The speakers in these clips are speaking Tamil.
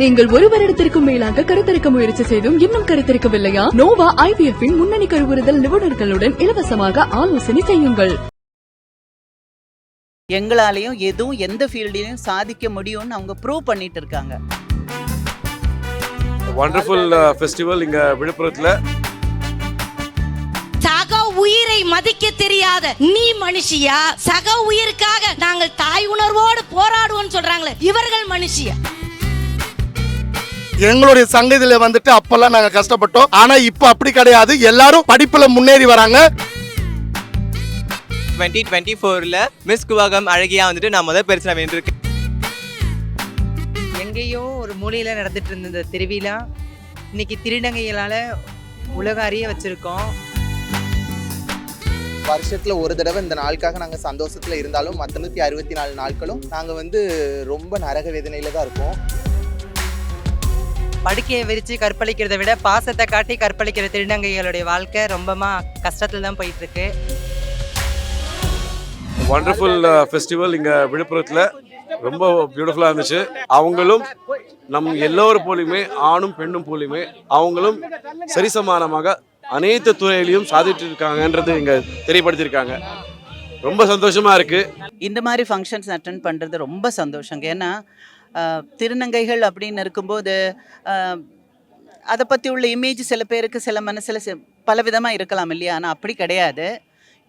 நீங்கள் ஒரு வருடத்திற்கும் மேலாக கருத்தரிக்க முயற்சி செய்தும் இன்னும் கருத்தரிக்கவில்லையா? நோவா IVF இன் முன்னணி கருவுறுதல் நிபுணர்களுடன் இலவசமாக ஆலோசனை செய்யுங்கள். எங்களாலையும் எதுவும் எந்த ஃபீல்ட்லயும் சாதிக்க முடியும்னு அவங்க ப்ரூவ் பண்ணிட்டு இருக்காங்க. வண்டர்ஃபுல் ஃபெஸ்டிவல் இங்க விழுப்புரத்துல. சக உயிரை மதிக்க தெரியாத நீ மனுஷியா? சக உயிருக்காக நாங்கள் தாய் உணர்வோடு போராடுவோம் சொல்றாங்களே, இவர்கள் மனுஷியா? எங்களுடைய சங்கத்தில வந்துட்டு அப்பெல்லாம் நாங்க கஷ்டப்பட்டோம். ஆனா இப்ப அப்படி கிடையாது. எல்லாரும் படிப்புல முன்னேறி வராங்க. 2024ல மிஸ் குவாகம் அழகியா வந்துட்டு நான் முதல் பரிசு வென்றிருக்கேன். எங்கேயோ ஒரு மூலையில நடந்துட்டு இருந்த இந்த திருவிழா இன்னைக்கு திருநங்கைகளால உலக அறிய வச்சிருக்கோம். வருஷத்துல ஒரு தடவை இந்த நாளுக்காக நாங்க சந்தோஷத்துல இருந்தாலும் மற்ற 364 நாட்களும் நாங்க ரொம்ப நரக வேதனையில தான் இருக்கோம். படுக்கையை விரிச்சு கற்பழிக்கிறதை விட பாசத்தை காட்டி கற்பழிக்கிற திருநங்கைகளுடைய வாழ்க்கை ரொம்பமா கஷ்டத்துல தான் போயிட்டு இருக்கு. வண்டர்ஃபுல் ஃபெஸ்டிவல் இங்க விழுப்புரத்துல ரொம்ப பியூட்டிஃபுல்லா இருந்துச்சு. அவங்களும் நம் எல்லோரும் போலியுமே, ஆணும் பெண்ணும் போலியுமே அவங்களும் சரிசமானமாக அனைத்து துறையிலையும் சாதிட்டு இருக்காங்கன்றது இங்க தெரியப்படுத்தியிருக்காங்க. ரொம்ப சந்தோஷமா இருக்கு. இந்த மாதிரி ஃபங்க்ஷன்ஸ் அட்டென்ட் பண்றது ரொம்ப சந்தோஷங்க. ஏன்னா திருநங்கைகள் அப்படின்னு இருக்கும்போது அதை பற்றி உள்ள இமேஜ் சில பேருக்கு சில மனசில் பல விதமாக இருக்கலாம் இல்லையா? ஆனால் அப்படி கிடையாது.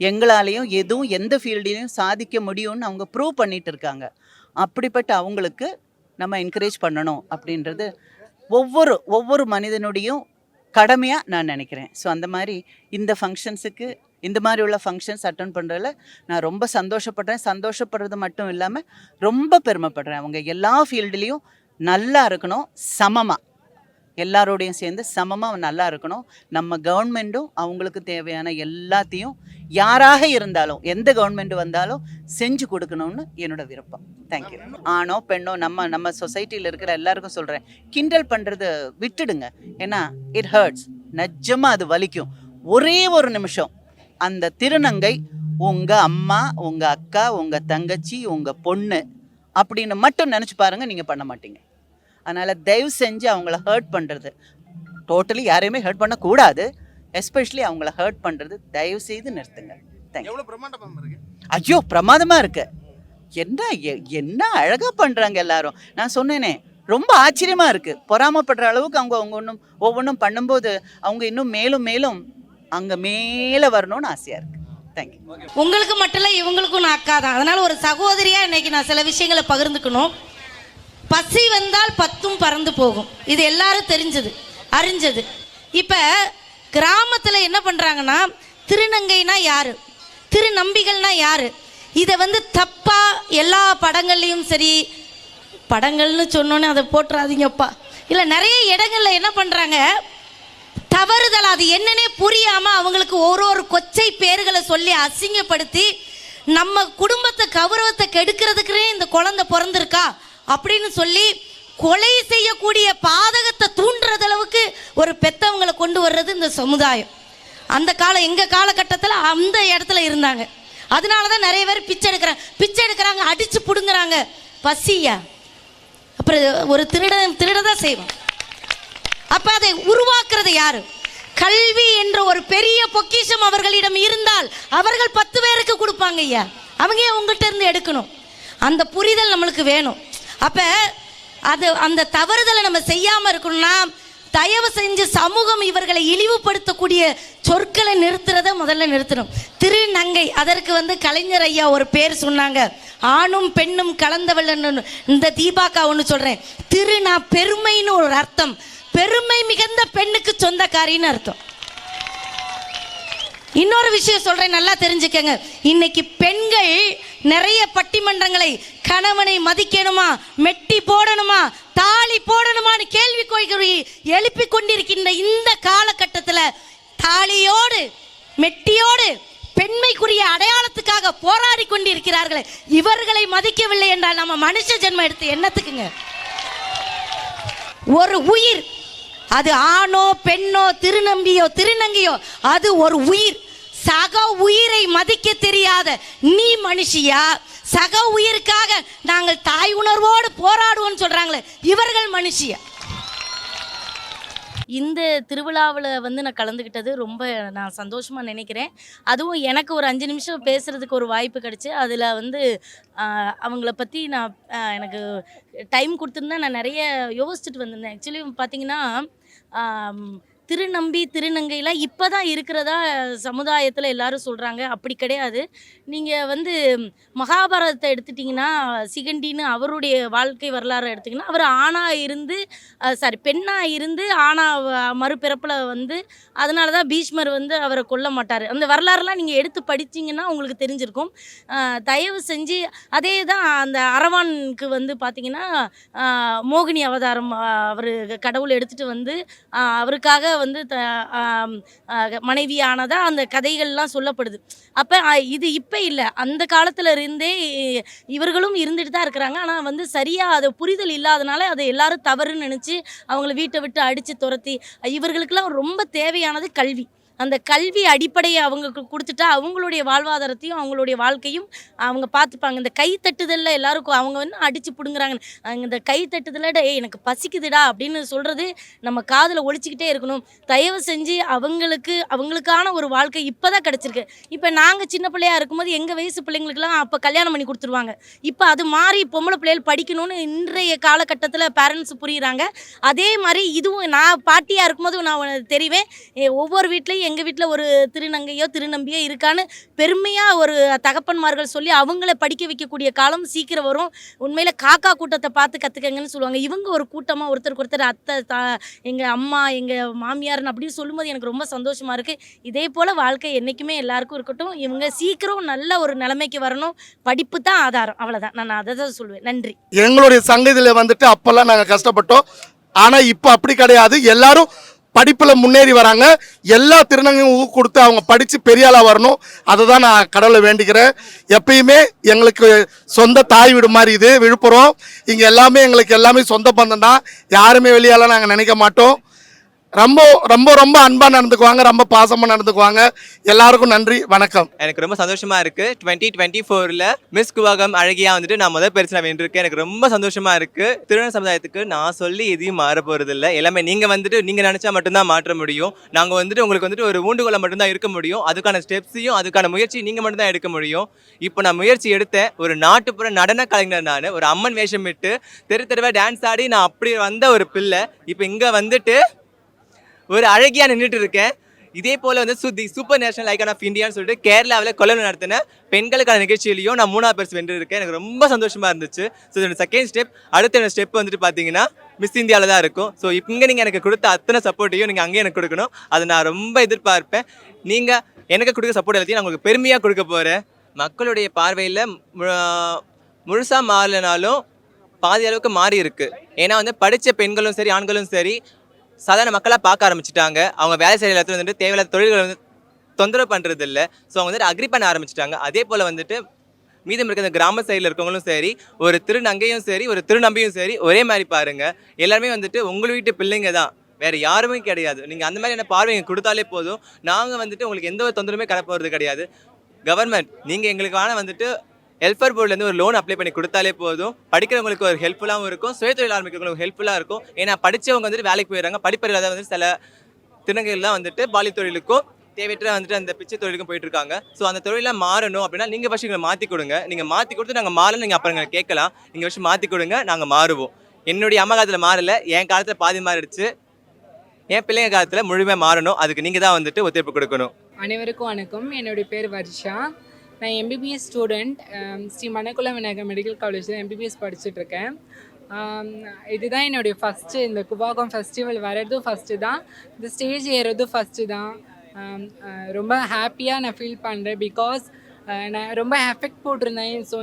எங்களாலையும் எதுவும் எந்த ஃபீல்ட்லையும் சாதிக்க முடியும்னு அவங்க ப்ரூவ் பண்ணிட்டு இருக்காங்க. அப்படிப்பட்ட அவங்களுக்கு நம்ம என்கரேஜ் பண்ணணும் அப்படின்றது ஒவ்வொரு மனிதனுடையும் கடமையாக நான் நினைக்கிறேன். ஸோ அந்த மாதிரி இந்த ஃபங்க்ஷன்ஸுக்கு இந்த மாதிரி உள்ள ஃபங்க்ஷன்ஸ் அட்டன் பண்ணுறதுல நான் ரொம்ப சந்தோஷப்படுறேன். சந்தோஷப்படுறது மட்டும் இல்லாமல் ரொம்ப பெருமைப்படுறேன். அவங்க எல்லா ஃபீல்டுலேயும் நல்லா இருக்கணும், சமமாக எல்லாரோடையும் சேர்ந்து சமமாக நல்லா இருக்கணும். நம்ம கவர்மெண்ட்டும் அவங்களுக்கு தேவையான எல்லாத்தையும் யாராக இருந்தாலும் எந்த கவர்மெண்ட் வந்தாலும் செஞ்சு கொடுக்கணும்னு என்னோட விருப்பம். தேங்க்யூ. ஆணோ பெண்ணோ நம்ம சொசைட்டியில் இருக்கிற எல்லாருக்கும் சொல்கிறேன், கிண்டல் பண்ணுறது விட்டுடுங்க. ஏன்னா இட் ஹர்ட்ஸ், நிஜமாக அது வலிக்கும். ஒரே ஒரு நிமிஷம் அந்த திருநங்கை உங்கள் அம்மா, உங்கள் அக்கா, உங்கள் தங்கச்சி, உங்கள் பொண்ணு அப்படின்னு மட்டும் நினச்சி பாருங்கள், நீங்கள் பண்ண மாட்டீங்க. அதனால் தயவு செஞ்சு அவங்கள ஹர்ட் பண்ணுறது, டோட்டலி யாரையுமே ஹர்ட் பண்ணக்கூடாது, எஸ்பெஷலி அவங்கள ஹர்ட் பண்ணுறது தயவு செய்து நிறுத்துங்க. தேங்க்யூ. ஐயோ பிரமாதமாக இருக்கு. என்ன அழகாக பண்ணுறாங்க எல்லாரும். நான் சொன்னேனே, ரொம்ப ஆச்சரியமாக இருக்குது. பொறாமப்படுற அளவுக்கு அவங்க ஒவ்வொன்றும் பண்ணும்போது அவங்க இன்னும் மேலும் மேலும் அங்கே மேலே வரணும்னு ஆசையாக இருக்குது. தேங்க்யூ. உங்களுக்கு மட்டும் இல்லை, இவங்களுக்கும் நான் அக்கா தான். அதனால ஒரு சகோதரியாக இன்னைக்கு நான் சில விஷயங்களை பகிர்ந்துக்கணும். பசி வந்தால் 10ம் பறந்து போகும், இது எல்லாரும் அறிஞ்சது. இப்போ கிராமத்தில் என்ன பண்ணுறாங்கன்னா, திருநங்கைனா யாரு, திருநம்பிகள்னா யாரு, இதை தப்பாக எல்லா படங்கள்லையும் சரி, படங்கள்னு சொன்னோன்னே அதை போட்டுறாதீங்கப்பா, இல்லை நிறைய இடங்களில் என்ன பண்ணுறாங்க, தவறுதல் அது என்னன்னே புரியாமல் அவங்களுக்கு ஒரு கொச்சை பேர்களை சொல்லி அசிங்கப்படுத்தி நம்ம குடும்பத்தை கௌரவத்தை கெடுக்கிறதுக்குனே இந்த குழந்தை பிறந்திருக்கா அப்படின்னு சொல்லி கொலை செய்யக்கூடிய பாதகத்தை தூண்டுறது அளவுக்கு ஒரு பெத்தவங்களை கொண்டு வர்றது இந்த சமுதாயம். அந்த காலம் எங்கள் காலகட்டத்தில் அந்த இடத்துல இருந்தாங்க. அதனால தான் நிறைய பேர் பிச்சை எடுக்கிறாங்க, அடித்து பிடுங்குறாங்க. பசியா? அப்புறம் ஒரு திருடதான் செய்வோம். அப்ப அதை உருவாக்குறது யாரு? கல்வி என்ற ஒரு பெரிய பொக்கிஷம் அவர்களிடம் இருந்தால் அவர்கள் 10 பேருக்கு கொடுப்பாங்க. ஐயா, அவங்க உங்கள்கிட்ட இருந்து எடுக்கணும். அந்த புரிதல் நம்மளுக்கு வேணும். அப்ப அந்த தவறுதலை நம்ம செய்யாம இருக்கணும்னா தயவு செஞ்சு சமூகம் இவர்களை இழிவுபடுத்தக்கூடிய சொற்களை முதல்ல நிறுத்தணும். திருநங்கை, அதற்கு கலைஞர் ஐயா ஒரு பேர் சொன்னாங்க, ஆணும் பெண்ணும் கலந்தவள். இந்த தீபாக்கா ஒன்று சொல்றேன், திருநா பெருமைன்னு ஒரு அர்த்தம், பெருமை மிகுந்த பெண்ணுக்கு சொந்தக்காரின்னு அர்த்தம். இன்னொரு விஷயம் சொல்றேன், நல்லா தெரிஞ்சுக்கங்க. இன்னைக்கு பெண்கள் நிறைய பட்டிமன்றங்களை கணவனை மதிக்கணுமா, மெட்டி போடணுமா, தாலி போடணுமான்னு கேள்வி எழுப்பி கொண்டிருக்கின்ற இந்த காலகட்டத்தில் தாலியோடு மெட்டியோடு பெண்மைக்குரிய அடையாளத்துக்காக போராடி கொண்டிருக்கிறார்களே, இவர்களை மதிக்கவில்லை என்றால் நம்ம மனுஷ ஜென்மம் எடுத்து என்னத்துக்குங்க? ஒரு உயிர், அது ஆணோ பெண்ணோ திருநம்பியோ திருநங்கையோ, அது ஒரு உயிர். சக உயிரை மதிக்க தெரியாத நீ மனுஷியா? சக உயிருக்காக நாங்கள் தாய் உணர்வோடு போராடுவோம்னு சொல்றாங்களே, இவர்கள் மனுஷிய. இந்த திருவிழாவில் வந்து நான் கலந்துக்கிட்டது ரொம்ப நான் சந்தோஷமாக நினைக்கிறேன். அதுவும் எனக்கு ஒரு 5 நிமிஷம் பேசுகிறதுக்கு ஒரு வாய்ப்பு கிடச்சி, அதில் வந்து அவங்கள பற்றி நான் எனக்கு டைம் கொடுத்துருந்தா நான் நிறைய யோசிச்சுட்டு வந்திருந்தேன். ஆக்சுவலி பார்த்திங்கன்னா திருநம்பி திருநங்கைலாம் இப்போ தான் இருக்கிறதா சமுதாயத்தில் எல்லாரும் சொல்கிறாங்க. அப்படி கிடையாது. நீங்கள் வந்து மகாபாரதத்தை எடுத்துட்டிங்கன்னா, சிகண்டின்னு அவருடைய வாழ்க்கை வரலாறு எடுத்திங்கன்னா, அவர் ஆணாக இருந்து பெண்ணாக இருந்து மறுபிறப்பில் வந்து அதனால தான் பீஷ்மர் வந்து அவரை கொல்ல மாட்டார். அந்த வரலாறுலாம் நீங்கள் எடுத்து படிச்சிங்கன்னா உங்களுக்கு தெரிஞ்சிருக்கும். தயவு செஞ்சு அதே தான் அந்த அரவானுக்கு வந்து பார்த்திங்கன்னா, மோகினி அவதாரம் அவர் கடவுள் எடுத்துகிட்டு வந்து அவருக்காக வந்து மனைவியானதா அந்த கதைகள்லாம் சொல்லப்படுது. அப்போ இது இப்போ இல்லை, அந்த காலத்தில் இருந்தே இவர்களும் இருந்துட்டு தான் இருக்கிறாங்க. ஆனால் வந்து சரியாக அதை புரிதல் இல்லாதனால அதை எல்லாரும் தவறுன்னு நினச்சி அவங்கள வீட்டை விட்டு அடித்து துரத்தி, இவர்களுக்கெல்லாம் ரொம்ப தேவையானது கல்வி. அந்த கல்வி அடிப்படையை அவங்களுக்கு கொடுத்துட்டா அவங்களுடைய வாழ்வாதாரத்தையும் அவங்களுடைய வாழ்க்கையும் அவங்க பார்த்துப்பாங்க. இந்த கை தட்டுதலில் எல்லாருக்கும் அவங்க வந்து அடித்து பிடுங்குறாங்க. இந்த கை தட்டுதலில் எனக்கு பசிக்குதுடா அப்படின்னு சொல்கிறது நம்ம காதில் ஒழிச்சிக்கிட்டே இருக்கணும். தயவு செஞ்சு அவங்களுக்கான ஒரு வாழ்க்கை இப்போ தான் கிடச்சிருக்கு. இப்போ நாங்கள் சின்ன பிள்ளையாக இருக்கும்போது எங்கள் வயசு பிள்ளைங்களுக்கெல்லாம் அப்போ கல்யாணம் பண்ணி கொடுத்துருவாங்க. இப்போ அது மாறி பொம்பளை பிள்ளைகள் படிக்கணும்னு இன்றைய காலகட்டத்தில் பேரண்ட்ஸ் புரியுறாங்க. அதே மாதிரி இதுவும் நான் பாட்டியாக இருக்கும்போது நான் தெரிவேன், ஒவ்வொரு வீட்லேயும் எங்கள் வீட்டில் ஒரு திருநங்கையோ திருநம்பியோ இருக்கான்னு பெருமையாக ஒரு தகப்பன்மார்கள் சொல்லி அவங்கள படிக்க வைக்கக்கூடிய காலம் சீக்கிரம் வரும். உண்மையில் காக்கா கூட்டத்தை பார்த்து கற்றுக்கங்கன்னு சொல்லுவாங்க. இவங்க ஒரு கூட்டமாக ஒருத்தருக்கு ஒருத்தர் அத்தை எங்கள் அம்மா எங்கள் மாமியார்னு அப்படின்னு சொல்லும்போது எனக்கு ரொம்ப சந்தோஷமாக இருக்குது. இதே போல் வாழ்க்கை என்றைக்குமே எல்லாருக்கும் இருக்கட்டும். இவங்க சீக்கிரம் நல்ல ஒரு நிலைமைக்கு வரணும். படிப்பு தான் ஆதாரம். அவ்வளோதான், நான் அதை தான் சொல்லுவேன். நன்றி. எங்களுடைய சங்கத்தில் வந்துட்டு அப்போல்லாம் நாங்கள் கஷ்டப்பட்டோம். ஆனால் இப்போ அப்படி கிடையாது. எல்லாரும் படிப்பில் முன்னேறி வராங்க. எல்லா திருநங்கையும் கொடுத்து அவங்க படித்து பெரிய ஆளாக வரணும். அதை தான் நான் கடவுளை வேண்டிக்கிறேன். எப்பயுமே எங்களுக்கு சொந்த தாய் வீடு மாதிரி இது விழுப்புரம். இங்கே எங்களுக்கு எல்லாமே சொந்த பந்தம் தான். யாருமே வெளியாலாம் நாங்கள் நினைக்க மாட்டோம். ரொம்ப ரொம்ப ரொம்ப அன்பாக நடந்துக்குவாங்க, ரொம்ப பாசமாக நடந்துக்குவாங்க. எல்லாருக்கும் நன்றி, வணக்கம். எனக்கு ரொம்ப சந்தோஷமா இருக்கு. 2024ல் மிஸ் குவாகம் அழகியா வந்துட்டு நான் முதல் பரிசு நான் வென்றிருக்கேன். எனக்கு ரொம்ப சந்தோஷமா இருக்கு. திருநங்கை சமுதாயத்துக்கு நான் சொல்லி எதையும் மாற போறது இல்லை. எல்லாமே நீங்க வந்துட்டு நீங்க நினைச்சா மட்டும்தான் மாற்ற முடியும். நாங்க வந்துட்டு உங்களுக்கு வந்துட்டு ஒரு ஊண்டுகோலை மட்டும்தான் இருக்க முடியும். அதுக்கான ஸ்டெப்ஸையும் அதுக்கான முயற்சி நீங்க மட்டும்தான் எடுக்க முடியும். இப்போ நான் முயற்சி எடுத்தேன். ஒரு நாட்டுப்புற நடன கலைஞர், நான் ஒரு அம்மன் வேஷம் விட்டு தெருவா டான்ஸ் ஆடி நான் அப்படி வந்த ஒரு பிள்ளை இப்போ இங்க வந்துட்டு ஒரு அழகியா நின்றுட்டு இருக்கேன். இதே போல வந்து சூப்பர் நேஷனல் ஐகான் ஆஃப் இந்தியான்னு சொல்லிட்டு கேரளாவில் கொல்லூரில் நடத்தின பெண்களுக்கான நிகழ்ச்சியிலையும் நான் 3ஆவது பரிசு வென்று இருக்கேன். எனக்கு ரொம்ப சந்தோஷமா இருந்துச்சு. ஸோ இதோட செகண்ட் ஸ்டெப், அடுத்த ஸ்டெப் வந்துட்டு பார்த்தீங்கன்னா மிஸ் இந்தியாவில் தான் இருக்கும். ஸோ இங்கே நீங்கள் எனக்கு கொடுத்த அத்தனை சப்போர்ட்டையும் நீங்கள் அங்கேயே எனக்கு கொடுக்கணும். அதை நான் ரொம்ப எதிர்பார்ப்பேன். நீங்கள் எனக்கு கொடுக்க சப்போர்ட் எல்லாத்தையும் நான் உங்களுக்கு பெருமையாக கொடுக்க போகிறேன். மக்களுடைய பார்வையில் முழுசாக மாறலைனாலும் பாதி அளவுக்கு மாறி இருக்கு. ஏன்னா வந்து படித்த பெண்களும் சரி ஆண்களும் சரி சாதாரண மக்களாக பார்க்க ஆரம்பிச்சிட்டாங்க. அவங்க வேலை செய்கிற இடத்துல வந்துட்டு தேவையில்லாத தொழில்களை வந்து தொந்தரவு பண்ணுறது இல்லை. ஸோ அவங்க வந்துட்டு அக்ரி பண்ண ஆரம்பிச்சிட்டாங்க. அதே போல் வந்துட்டு மீதம் இருக்கிற கிராம சைடில் இருக்கவங்களும் சரி, ஒரு திருநங்கையும் சரி, ஒரு திருநம்பியும் சரி, ஒரே மாதிரி பாருங்கள். எல்லாருமே வந்துட்டு உங்கள் வீட்டு பிள்ளைங்க தான், வேறு யாருமே கிடையாது. நீங்கள் அந்த மாதிரியான பார்வை கொடுத்தாலே போதும். நாங்கள் வந்துட்டு உங்களுக்கு எந்த ஒரு தொந்தரவுமே போகிறது கிடையாது. கவர்மெண்ட் நீங்கள் எங்களுக்கான வந்துட்டு ஹெல்பர் போர்ட்லேருந்து ஒரு லோன் அப்ளை பண்ணி கொடுத்தாலே போதும். படிக்கிறவங்களுக்கு ஒரு ஹெல்ப்ஃபுல்லாகவும் இருக்கும், சுயதொழில் ஆரம்பிக்கிறவங்களுக்கு ஹெல்ப்ஃபுல்லாக இருக்கும். ஏன்னா படித்தவங்க வந்துட்டு வேலைக்கு போயிடுறாங்க. படிப்பறிவாத வந்து சில திருநங்கைகள்லாம் வந்துட்டு பாலி தொழிலுக்கும் தேவையற்ற வந்துட்டு அந்த பிச்சை தொழிலுக்கும் போயிட்டு இருக்காங்க. ஸோ அந்த தொழிலாம் மாறணும் அப்படின்னா நீங்கள் ஃபஸ்ட்டு எங்களை மாற்றி கொடுங்க. நீங்கள் மாற்றி கொடுத்து நாங்கள் மாறல, நீங்கள் அப்புறம் எங்களை கேட்கலாம். நீங்கள் ஃபஸ்ட்டு மாற்றி கொடுங்க, நாங்கள் மாறுவோம். என்னுடைய அம்மா காலத்தில் மாறலை, என் காலத்தில் பாதி மாறிடுச்சு. என் பிள்ளைங்க காலத்தில் முழுமையாக மாறணும். அதுக்கு நீங்கள் தான் வந்துட்டு ஒத்துழைப்பு கொடுக்கணும். அனைவருக்கும் வணக்கம். என்னுடைய பேர் வர்ஷா. நான் MBBS student. Shri Manakula Vinayagar medical காலேஜில் எம்பிபிஎஸ் படிச்சுட்ருக்கேன். இதுதான் என்னுடைய ஃபஸ்ட்டு இந்த குவாகம் ஃபெஸ்டிவல் வர்றதும் ஃபஸ்ட்டு தான், இந்த ஸ்டேஜ் ஏறதும் ஃபஸ்ட்டு தான். ரொம்ப ஹாப்பியாக நான் ஃபீல் பண்ணுறேன். பிகாஸ் நான் ரொம்ப எஃபெக்ட் போட்டிருந்தேன் ஸோ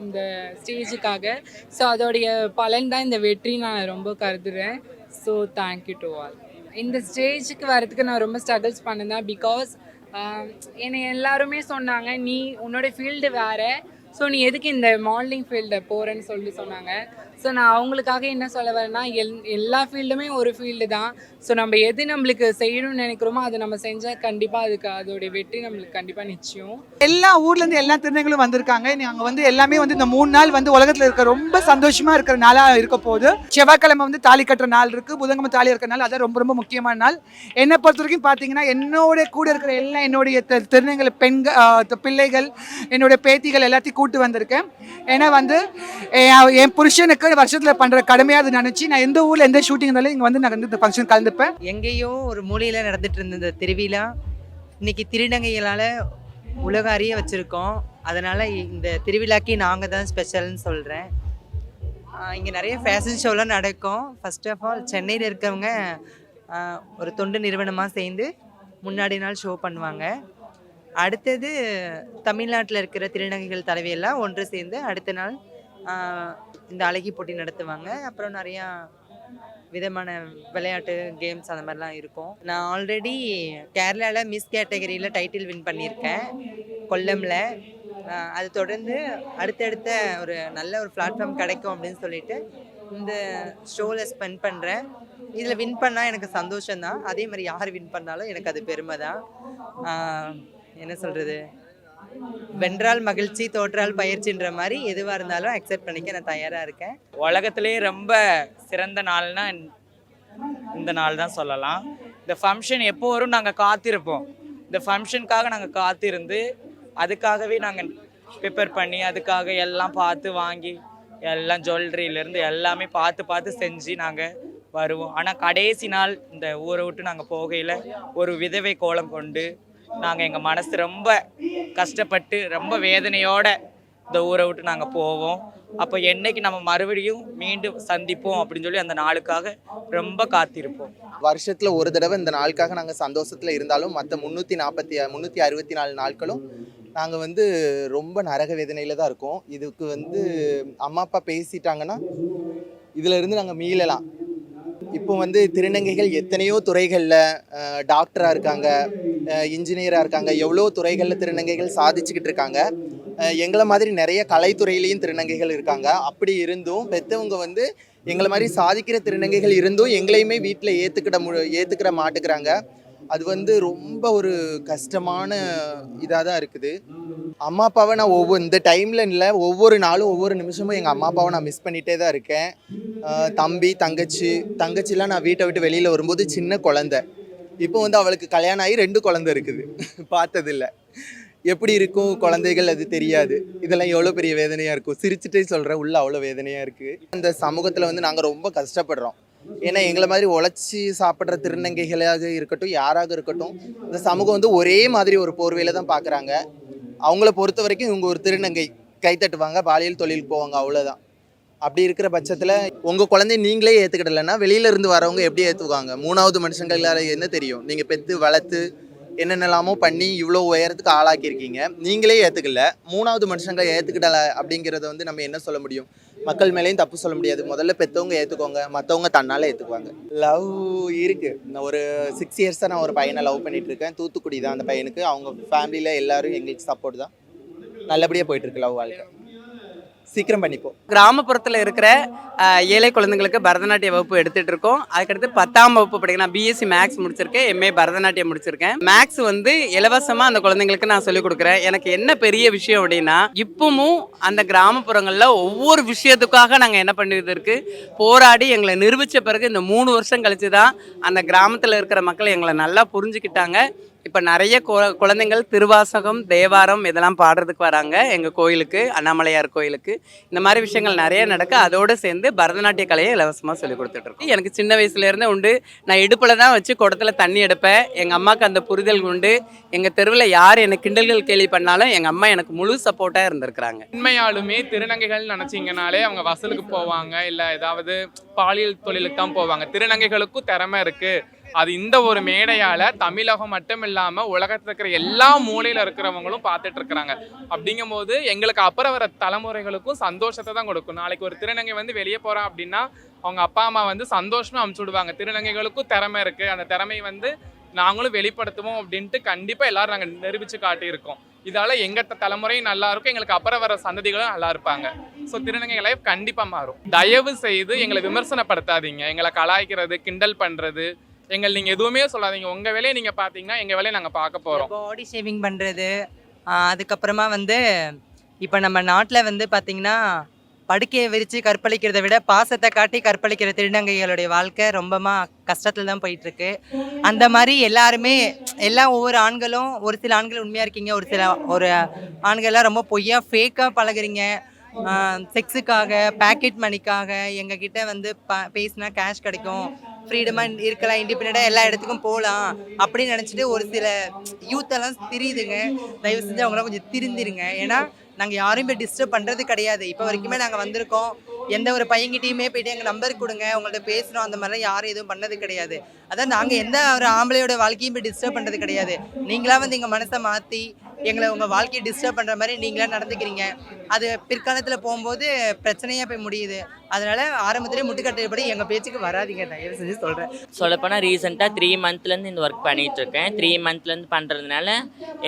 இந்த ஸ்டேஜுக்காக. ஸோ அதோடைய பலன் தான் இந்த வெற்றி நான் ரொம்ப கருதுகிறேன். So thank you to all. இந்த ஸ்டேஜுக்கு வரதுக்கு நான் ரொம்ப ஸ்ட்ரகிள்ஸ் பண்ணேன். பிகாஸ் என்னை எல்லாருமே சொன்னாங்க, நீ உன்னோட ஃபீல்டு வேறு, ஸோ நீ எதுக்கு இந்த மாடலிங் ஃபீல்டை போகிறேன்னு சொல்லி சொன்னாங்க. ஸோ நான் அவங்களுக்காக என்ன சொல்ல வரேன்னா எல்லா ஃபீல்டுமே ஒரு ஃபீல்டு தான். ஸோ நம்ம எது நம்மளுக்கு செய்யணும்னு நினைக்கிறோமோ அதை நம்ம செஞ்சால் கண்டிப்பாக அதோடைய வெற்றி நம்மளுக்கு கண்டிப்பாக நிச்சயம். எல்லா ஊர்லேருந்து எல்லா திருநங்கைகளும் வந்திருக்காங்க. நாங்கள் வந்து எல்லாமே வந்து இந்த 3 நாள் வந்து உலகத்தில் இருக்க ரொம்ப சந்தோஷமாக இருக்கிற நாளாக இருக்க போகுது. செவ்வாய்க்கிழமை வந்து தாலி கட்டுற நாள் இருக்குது, புதன்கிழமை தாலி இருக்கிற நாள். அதான் ரொம்ப ரொம்ப முக்கியமான நாள். என்னை பொறுத்த வரைக்கும் பார்த்தீங்கன்னா என்னோட கூட இருக்கிற எல்லாம் என்னுடைய திருநங்கை பெண்கள், பிள்ளைகள், என்னுடைய பேத்திகள் எல்லாத்தையும் கூட்டு வந்திருக்கேன். ஏன்னா வந்து என் புருஷனுக்கு வருஷத்தில் பண்ணுற கடமையாக அது நினச்சி நான் எந்த ஊரில் எந்த ஷூட்டிங் இருந்தாலும் இங்கே வந்து நான் வந்து இந்த ஃபங்க்ஷன் கலந்துப்பேன். எங்கேயோ ஒரு மூலையில் நடந்துட்டு இருந்த இந்த திருவிழா இன்னைக்கு திருநங்கைகளால் உலக அறிய வச்சுருக்கோம். அதனால் இந்த திருவிழாக்கு நாங்கள் தான் ஸ்பெஷல்னு சொல்கிறேன். இங்கே நிறைய ஃபேஷன் ஷோலாம் நடக்கும். ஃபர்ஸ்ட் ஆஃப் ஆல் சென்னையில் இருக்கவங்க ஒரு தொண்டு நிறுவனமாக சேர்ந்து முன்னாடி நாள் ஷோ பண்ணுவாங்க. அடுத்தது தமிழ்நாட்டில் இருக்கிற திருநங்கைகள் தலைவியெல்லாம் ஒன்று சேர்ந்து அடுத்த நாள் இந்த அழகி போட்டி நடத்துவாங்க. அப்புறம் நிறையா விதமான விளையாட்டு கேம்ஸ் அந்த மாதிரிலாம் இருக்கும். நான் ஆல்ரெடி கேரளாவில் மிஸ் கேட்டகரியில் டைட்டில் வின் பண்ணியிருக்கேன் கொல்லமில். அது தொடர்ந்து அடுத்தடுத்த ஒரு நல்ல ஒரு பிளாட்ஃபார்ம் கிடைக்கும் அப்படின்னு சொல்லிட்டு இந்த ஷோவில் ஸ்பெண்ட் பண்ணுறேன். இதில் வின் பண்ணால் எனக்கு சந்தோஷம்தான். அதே மாதிரி யார் வின் பண்ணாலும் எனக்கு அது பெருமை தான். என்ன சொல்கிறது, வென்றால் மகிழ்ச்சி தோற்றால் பயிற்சின்ற மாதிரி எதுவாக இருந்தாலும் அக்செப்ட் பண்ணிக்க நான் தயாராக இருக்கேன். உலகத்திலேயே ரொம்ப சிறந்த நாள்னா இந்த நாள் தான் சொல்லலாம். இந்த ஃபங்க்ஷன் எப்போ வரும் நாங்கள் காத்திருப்போம். இந்த ஃபங்க்ஷனுக்காக நாங்கள் காத்திருந்து அதுக்காகவே நாங்கள் ப்ரிப்பேர் பண்ணி அதுக்காக எல்லாம் பார்த்து வாங்கி எல்லாம் ஜுவல்லரியிலேருந்து எல்லாமே பார்த்து செஞ்சு நாங்கள் வருவோம். ஆனால் கடைசி நாள் இந்த ஊரை விட்டு நாங்கள் போகையில் ஒரு விதவை கோலம் கொண்டு நாங்கள் எங்கள் மனசு ரொம்ப கஷ்டப்பட்டு ரொம்ப வேதனையோட இந்த ஊரை விட்டு நாங்கள் போவோம். அப்போ என்னைக்கு நம்ம மறுபடியும் மீண்டும் சந்திப்போம் அப்படின்னு சொல்லி அந்த நாளுக்காக ரொம்ப காத்திருப்போம். வருஷத்தில் ஒரு தடவை இந்த நாளுக்காக நாங்கள் சந்தோஷத்தில் இருந்தாலும் மற்ற 364 நாட்களும் நாங்கள் வந்து ரொம்ப நரக வேதனையில் தான் இருக்கோம். இதுக்கு வந்து அம்மா அப்பா பேசிட்டாங்கன்னா இதிலிருந்து நாங்கள் மீளலாம். இப்போ வந்து திருநங்கைகள் எத்தனையோ துறைகளில் டாக்டராக இருக்காங்க, இன்ஜினியராக இருக்காங்க, எவ்வளோ துறைகளில் திருநங்கைகள் சாதிச்சுக்கிட்டு இருக்காங்க. எங்களை மாதிரி நிறைய கலைத்துறையிலையும் திருநங்கைகள் இருக்காங்க. அப்படி இருந்தும் பெற்றவங்க வந்து எங்களை மாதிரி சாதிக்கிற திருநங்கைகள் இருந்தும் எங்களையுமே வீட்டில் ஏற்றுக்கிற மாட்டுக்கிறாங்க. அது வந்து ரொம்ப ஒரு கஷ்டமான இதாக தான் இருக்குது. அம்மா அப்பாவை நான் இந்த டைமில் இல்லை, ஒவ்வொரு நாளும் ஒவ்வொரு நிமிஷமும் எங்கள் அம்மா அப்பாவை நான் மிஸ் பண்ணிகிட்டே தான் இருக்கேன். தம்பி தங்கச்சிலாம் நான் வீட்டை விட்டு வெளியில் வரும்போது சின்ன குழந்தை. இப்போ வந்து அவளுக்கு கல்யாணம் ஆகி 2 குழந்தை இருக்குது. பார்த்ததில்ல. எப்படி இருக்கும் குழந்தைகள் அது தெரியாது. இதெல்லாம் எவ்வளோ பெரிய வேதனையாக இருக்கும். சிரிச்சுட்டே சொல்கிறேன், உள்ள அவ்வளோ வேதனையாக இருக்குது. அந்த சமூகத்தில் வந்து நாங்கள் ரொம்ப கஷ்டப்படுறோம். ஏன்னா எங்களை மாதிரி உழைச்சி சாப்பிட்ற திருநங்கைகளாக இருக்கட்டும், யாராக இருக்கட்டும், இந்த சமூகம் வந்து ஒரே மாதிரி ஒரு போர்வையில் தான் பார்க்குறாங்க. அவங்கள பொறுத்த வரைக்கும் இவங்க ஒரு திருநங்கை கைத்தட்டுவாங்க, பாலியல் தொழிலுக்கு போவாங்க, அவ்வளோதான். அப்படி இருக்கிற பட்சத்தில் உங்கள் குழந்தைய நீங்களே ஏற்றுக்கிடலைன்னா வெளியிலேருந்து வரவங்க எப்படி ஏற்றுக்குவாங்க? 3வது மனுஷங்களால் என்ன தெரியும்? நீங்கள் பெற்று வளர்த்து என்னென்னலாமோ பண்ணி இவ்வளோ உயரத்துக்கு ஆளாக்கியிருக்கீங்க, நீங்களே ஏற்றுக்கல, 3வது மனுஷங்களை ஏற்றுக்கிடலை அப்படிங்கிறத வந்து நம்ம என்ன சொல்ல முடியும்? மக்கள் மேலேயும் தப்பு சொல்ல முடியாது. முதல்ல பெற்றவங்க ஏற்றுக்கோங்க, மற்றவங்க தன்னால் ஏற்றுக்குவாங்க. லவ் இருக்குது. நான் ஒரு 6 இயர்ஸாக நான் ஒரு பையனை லவ் பண்ணிகிட்டு இருக்கேன். தூத்துக்குடி தான் அந்த பையனுக்கு. அவங்க ஃபேமிலியில் எல்லோரும் எங்களுக்கு சப்போர்ட் தான். நல்லபடியாக போயிட்டுருக்கு லவ் வாழ்க்கை. சீக்கிரம் பண்ணிப்போம். கிராமப்புறத்தில் இருக்கிற ஏழை குழந்தைங்களுக்கு பரதநாட்டிய வகுப்பு எடுத்துகிட்டு இருக்கோம். அதுக்கடுத்து 10ஆம் வகுப்பு படிக்கிறேன். பிஎஸ்சி மேக்ஸ் முடிச்சிருக்கேன், எம்ஏ பரதநாட்டியம் முடிச்சிருக்கேன். மேக்ஸ் வந்து இலவசமாக அந்த குழந்தைங்களுக்கு நான் சொல்லிக் கொடுக்குறேன். எனக்கு என்ன பெரிய விஷயம் அப்படின்னா, இப்பவும் அந்த கிராமப்புறங்களில் ஒவ்வொரு விஷயத்துக்காக நாங்கள் என்ன பண்ணிட்டு இருக்கு போராடி எங்களை நிரூபித்த பிறகு இந்த 3 வருஷம் கழிச்சு தான் அந்த கிராமத்தில் இருக்கிற மக்கள் எங்களை நல்லா புரிஞ்சுக்கிட்டாங்க. இப்போ நிறைய குழந்தைங்கள் திருவாசகம், தேவாரம் இதெல்லாம் பாடுறதுக்கு வராங்க எங்கள் கோயிலுக்கு, அண்ணாமலையார் கோயிலுக்கு. இந்த மாதிரி விஷயங்கள் நிறைய நடக்க, அதோடு சேர்ந்து பரதநாட்டிய கலையை இலவசமாக சொல்லி கொடுத்துட்ருக்கோம். எனக்கு சின்ன வயசுலேருந்தே உண்டு. நான் இடுப்பில் தான் வச்சு குடத்துல தண்ணி எடுப்பேன். எங்கள் அம்மாவுக்கு அந்த புரிதல் உண்டு. எங்கள் தெருவில் யார் எனக்கு கிண்டல்கள் கேலி பண்ணாலும் எங்கள் அம்மா எனக்கு முழு சப்போர்ட்டாக இருந்திருக்கிறாங்க. உண்மையாலுமே திருநங்கைகள் நினச்சிங்கனாலே அவங்க வசலுக்கு போவாங்க, இல்லை ஏதாவது பாலியல் தொழிலுக்கு தான் போவாங்க. திருநங்கைகளுக்கும் திறமை இருக்குது. அது இந்த ஒரு மேடையால் தமிழகம் மட்டும் இல்லாமல் உலகத்தில் இருக்கிற எல்லா மூலையில் இருக்கிறவங்களும் பார்த்துட்டு இருக்கிறாங்க. அப்படிங்கும் போது எங்களுக்கு அப்புறம் வர தலைமுறைகளுக்கும் சந்தோஷத்தை தான் கொடுக்கும். நாளைக்கு ஒரு திருநங்கை வந்து வெளியே போகிறான் அப்படின்னா அவங்க அப்பா அம்மா வந்து சந்தோஷமாக அமுச்சு விடுவாங்க. திருநங்கைகளுக்கும் திறமை இருக்குது, அந்த திறமை வந்து நாங்களும் வெளிப்படுத்துவோம் அப்படின்ட்டு கண்டிப்பாக எல்லாரும் நாங்கள் நிரூபித்து காட்டியிருக்கோம். இதால எங்க தலைமுறையும் நல்லா இருக்கும், எங்களுக்கு அப்புறம் வர சந்ததிகளும் நல்லா இருப்பாங்க. ஸோ திருநங்கை லைஃப் கண்டிப்பா மாறும். தயவு செய்து எங்களை விமர்சனப்படுத்தாதீங்க, எங்களை கலாய்க்கிறது, கிண்டல் பண்றது, நீங்க எதுவுமே சொல்லாதீங்க. உங்க வேலையை நீங்க பாத்தீங்கன்னா எங்க வேலையை நாங்க பார்க்க போறோம். பாடி ஷேவிங் பண்ணுறது, அதுக்கப்புறமா வந்து இப்போ நம்ம நாட்டில் வந்து பார்த்திங்கன்னா படுக்கையை விரித்து கற்பழிக்கிறதை விட பாசத்தை காட்டி கற்பழிக்கிற திருநங்கைகளுடைய வாழ்க்கை ரொம்பமா கஷ்டத்தில் தான் போயிட்டுருக்கு. அந்த மாதிரி எல்லாருமே எல்லாம் ஒவ்வொரு ஆண்களும், ஒரு சில ஆண்கள் உண்மையாக இருக்கீங்க, ஒரு ஆண்கள்லாம் ரொம்ப பொய்யா ஃபேக்காக பழகுறீங்க. செக்ஸுக்காக, பேக்கெட் மணிக்காக எங்ககிட்ட வந்து பேசினா கேஷ் கிடைக்கும், ஃப்ரீடமாக இருக்கலாம், இண்டிபெண்ட்டாக எல்லா இடத்துக்கும் போகலாம் அப்படின்னு நினச்சிட்டு ஒரு சில யூத்தெல்லாம் திரியுதுங்க. தயவு செஞ்சு அவங்களாம் கொஞ்சம் திருந்திருங்க. ஏன்னா நாங்கள் யாரையும் போய் டிஸ்டர்ப் பண்ணுறது கிடையாது. இப்போ வரைக்குமே நாங்கள் வந்திருக்கோம், எந்த ஒரு பையன்கிட்டையுமே போய்ட்டு எங்கள் நம்பர் கொடுங்க உங்கள்கிட்ட பேசுகிறோம், அந்த மாதிரிலாம் யாரும் எதுவும் பண்ணது கிடையாது. அதான் நாங்கள் எந்த ஒரு ஆம்பளையோட வாழ்க்கையும் போய் டிஸ்டர்ப் பண்ணுறது கிடையாது. நீங்களாக வந்து எங்கள் மனசை மாற்றி எங்களை உங்கள் வாழ்க்கையை டிஸ்டர்ப் பண்ணுற மாதிரி நீங்களாக நடந்துக்கிறீங்க. அது பிற்காலத்தில் போகும்போது பிரச்சனையாக போய் முடியுது. அதனால் ஆரம்பத்திலே முட்டுக்கட்டைப்படி எங்கள் பேச்சுக்கு வராதிங்க, தயவு செஞ்சு சொல்கிறேன். சொல்லப்போனால் ரீசெண்டாக 3 மந்த்லேருந்து இந்த ஒர்க் பண்ணிகிட்ருக்கேன். 3 மந்த்லேருந்து பண்ணுறதுனால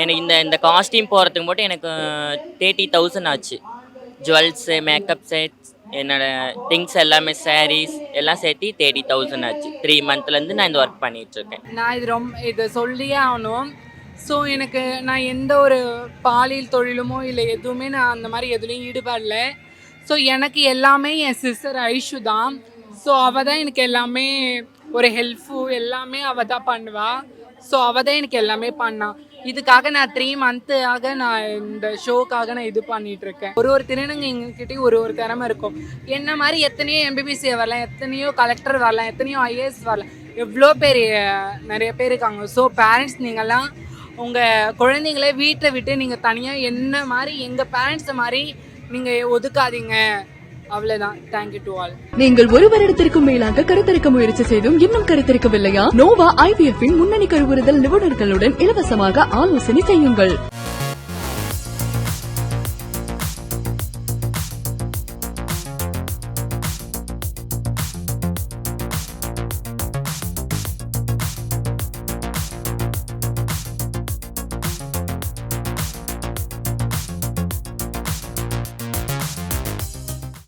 எனக்கு இந்த காஸ்டியூம் போகிறதுக்கு மட்டும் எனக்கு 30,000 ஆச்சு. ஜுவல்ஸு, மேக்கப் செட்ஸ், என்னோடய திங்ஸ் எல்லாமே, சாரீஸ் எல்லாம் சேர்த்து 30,000 ஆச்சு. 3 மந்த்லேருந்து நான் இந்த ஒர்க் பண்ணிகிட்ருக்கேன். நான் இதை சொல்லியே ஆகணும். ஸோ நான் எந்த ஒரு பாலியல் தொழிலுமோ இல்லை எதுவுமே நான் அந்த மாதிரி எதுலேயும் ஈடுபடல. ஸோ எனக்கு எல்லாமே என் சிஸ்டர் ஐஷு தான். ஸோ அவள் தான் எனக்கு எல்லாமே ஒரு ஹெல்ப்ஃபுல், எல்லாமே அவள் தான் பண்ணுவாள். ஸோ அவள் தான் எனக்கு எல்லாமே பண்ணாள். இதுக்காக நான் 3 மந்த்தாக நான் இந்த ஷோக்காக நான் இது பண்ணிகிட்ருக்கேன். ஒரு திருநங்கைங்கிட்டையும் ஒரு திறமை இருக்கும். என்ன மாதிரி எத்தனையோ எம்பிபிசி வரலாம், எத்தனையோ கலெக்டர் வரலாம், எத்தனையோ ஐஏஎஸ் வரலாம், எவ்வளோ பேர் நிறைய பேர் இருக்காங்க. ஸோ பேரண்ட்ஸ் நீங்கள்லாம் உங்கள் குழந்தைங்கள வீட்டை விட்டு நீங்கள் தனியாக என்ன மாதிரி எங்கள் பேரண்ட்ஸை மாதிரி நீங்கள் ஒதுக்காதீங்க. அவ்வளவுதான். Thank you to all. நீங்கள் ஒரு வருடத்திற்கும் மேலாக கருத்தரிக்க முயற்சி செய்தும் இன்னும் கருத்தரிக்கவில்லையா? நோவா IVF-இன் முன்னணி கருவுறுதல் நிபுணர்களுடன் இலவசமாக ஆலோசனை செய்யுங்கள்.